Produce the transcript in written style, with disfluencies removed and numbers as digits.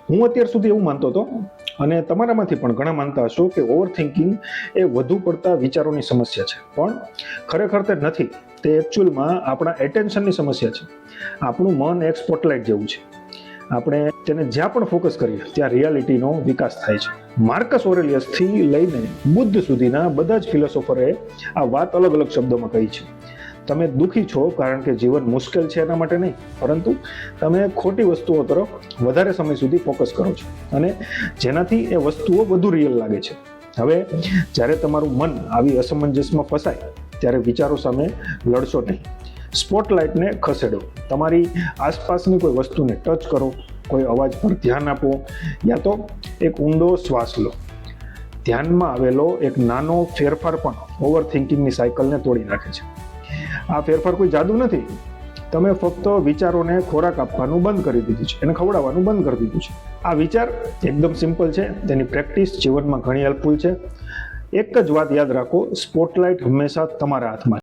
હું અત્યાર સુધી એવું માનતો હતો, અને તમારામાંથી પણ ઘણા માનતા હશો, કે ઓવર થિંકિંગ એ વધુ પડતા વિચારોની સમસ્યા છે. પણ ખરેખર તે નથી. તે એકચ્યુઅલમાં આપણા એટેન્શનની સમસ્યા છે. આપણું મન એક સ્પોટલાઇટ જેવું છે. આપણે તેને જ્યાં પણ ફોકસ કરીએ ત્યાં રિયાલિટીનો વિકાસ થાય છે. માર્કસ ઓરેલિયસથી લઈને બુદ્ધ સુધીના બધા જ ફિલોસોફરે આ વાત અલગ અલગ શબ્દોમાં કહી છે. તમે દુઃખી છો કારણ કે જીવન મુશ્કેલ છે એના માટે નહીં, પરંતુ તમે ખોટી વસ્તુઓ તરફ વધારે સમય સુધી ફોકસ કરો છો, અને જેનાથી એ વસ્તુઓ વધુ રિયલ લાગે છે. હવે જ્યારે તમારું મન આવી અસમંજસમાં ફસાય ત્યારે વિચારો સામે લડશો નહીં, સ્પોટલાઇટને ખસેડો. તમારી આસપાસની કોઈ વસ્તુને ટચ કરો, કોઈ અવાજ પર ધ્યાન આપો, યા તો એક ઊંડો શ્વાસ લો. ધ્યાનમાં આવેલો એક નાનો ફેરફાર પણ ઓવર થિંકિંગની સાયકલને તોડી નાખે છે. આ ફેરફાર કોઈ જાદુ નથી. તમે ફક્ત વિચારોને ખોરાક આપવાનું બંધ કરી દીધું છે, એને ખવડાવવાનું બંધ કરી દીધું છે. આ વિચાર એકદમ સિમ્પલ છે, તેની પ્રેક્ટિસ જીવનમાં ઘણી હેલ્પફુલ છે. એક જ વાત યાદ રાખો, સ્પોટલાઇટ હંમેશા તમારા હાથમાં